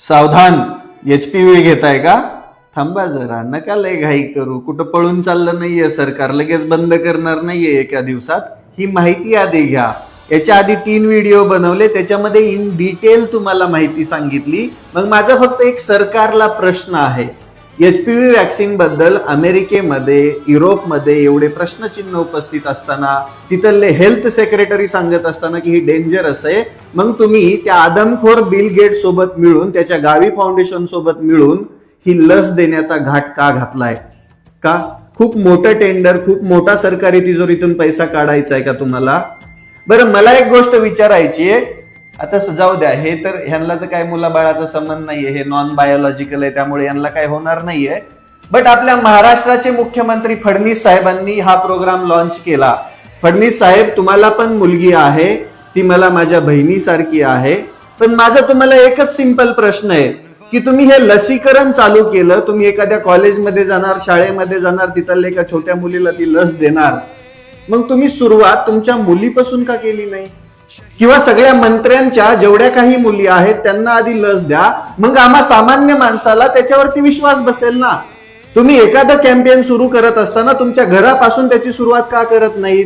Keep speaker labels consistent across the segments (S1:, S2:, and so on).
S1: सावधान, HPV घेताय का? थांबा जरा, नका लय घाई करू. कुठं पळून चाललं नाहीये सरकार, लगेच बंद करणार नाहीये एका दिवसात. ही माहिती आधी घ्या. याच्या आधी 3 व्हिडिओ बनवले, त्याच्यामध्ये इन डिटेल तुम्हाला माहिती सांगितली. मग माझा फक्त एक सरकारला प्रश्न आहे, HPV वॅक्सिन बद्दल अमेरिकेमध्ये, युरोपमध्ये एवढे प्रश्नचिन्ह उपस्थित असताना, तिथले हेल्थ सेक्रेटरी सांगत असताना की ही डेंजरस आहे, मग तुम्ही त्या आदमखोर बिल गेट सोबत मिळून, त्याच्या गावी फाउंडेशन सोबत मिळून ही लस देण्याचा घाट का घातलाय? का? खूप मोठं टेंडर, खूप मोठा सरकारी तिजोरीतून पैसा काढायचा आहे का तुम्हाला? बरं, मला एक गोष्ट विचारायची आहे. आता जाऊ द्या, हे तर ह्यांना तर काय मुलाबाळाचा संबंध नाहीये, हे नॉन बायोलॉजिकल आहे, त्यामुळे यांना काय होणार नाहीये. बट आपल्या महाराष्ट्राचे मुख्यमंत्री फडणवीस साहेबांनी हा प्रोग्राम लॉन्च केला. फडणवीस साहेब, तुम्हाला पण मुलगी आहे, ती मला माझ्या बहिणीसारखी आहे. पण माझा तुम्हाला एकच सिंपल प्रश्न आहे की तुम्ही हे लसीकरण चालू केलं, तुम्ही एखाद्या कॉलेजमध्ये जाणार, शाळेमध्ये जाणार, तिथल्या एका छोट्या मुलीला ती लस देणार, मग तुम्ही सुरुवात तुमच्या मुलीपासून का केली नाही? किंवा सगळ्या मंत्र्यांच्या जेवढ्या काही मुली आहेत त्यांना आधी लस द्या, मग आम्हा सामान्य माणसाला त्याच्यावरती विश्वास बसेल ना. तुम्ही एखादं कॅम्पेन सुरू करत असताना तुमच्या घरापासून त्याची सुरुवात का करत नाहीत?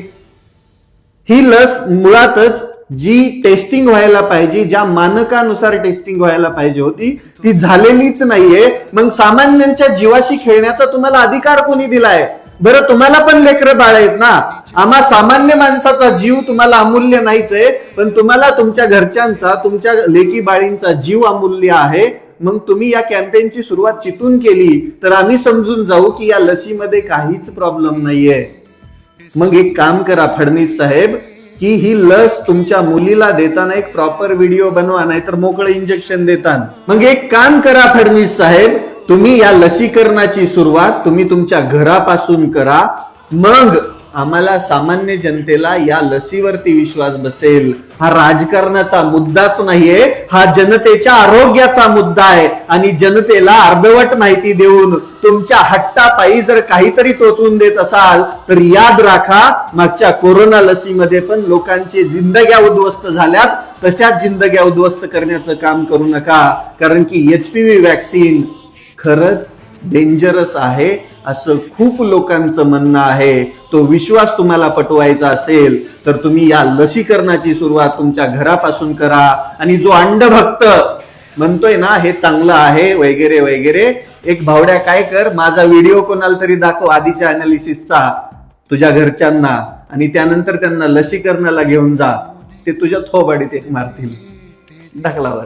S1: ही लस मुळातच जी टेस्टिंग व्हायला पाहिजे, ज्या मानकानुसार टेस्टिंग व्हायला पाहिजे होती, ती झालेलीच नाहीये. मग सामान्यांच्या जीवाशी खेळण्याचा तुम्हाला अधिकार कोणी दिलाय? बरं, तुम्हाला पण लेकरं बाळ आहेत ना. आम्हा सामान्य माणसाचा जीव तुम्हाला अमूल्य नाहीच आहे, पण तुम्हाला तुमच्या घरच्यांचा, तुमच्या लेकी बाळींचा जीव अमूल्य आहे. मग तुम्ही या कॅम्पेनची सुरुवात तिथून केली तर आम्ही समजून जाऊ की या लसीमध्ये काहीच प्रॉब्लेम नाहीये. मग एक काम करा फडणवीस साहेब, की ही लस तुमच्या मुलीला देताना एक प्रॉपर व्हिडिओ बनवा, नाहीतर मोकळं इंजेक्शन देताना. मग एक काम करा फडणवीस साहेब, तुम्ही या लसीकरणाची सुरुवात तुम्ही तुमच्या घरापासून करा. मग आम्हाला सामान्य जनतेला या लसीवरती विश्वास बसेल. हा राजकारणाचा मुद्दाच नाहीये, हा जनतेच्या आरोग्याचा मुद्दा आहे. आणि जनतेला अर्धवट माहिती देऊन तुमच्या हट्टापायी जर काहीतरी टोचून देत असाल तर याद राखा, मागच्या कोरोना लसीमध्ये पण लोकांची जिंदग्या उद्ध्वस्त झाल्यात, तशाच जिंदग्या उद्ध्वस्त करण्याचं काम करू नका. कारण की HPV वॅक्सिन खरंच डेंजरस आहे असं खूप लोकांचं म्हणणं आहे. तो विश्वास तुम्हाला पटवायचा असेल तर तुम्ही या लसीकरणाची सुरुवात तुमच्या घरापासून करा. आणि जो अंधभक्त म्हणतोय ना हे चांगलं आहे वगैरे वगैरे, एक भावड्या काय कर, माझा व्हिडिओ कोणाला तरी दाखव आधीच्या अनालिसिसचा तुझ्या घरच्यांना, आणि त्यानंतर त्यांना लसीकरणाला घेऊन जा. ते तुझ्या थोबाडीत एक मारतील. दाखलावर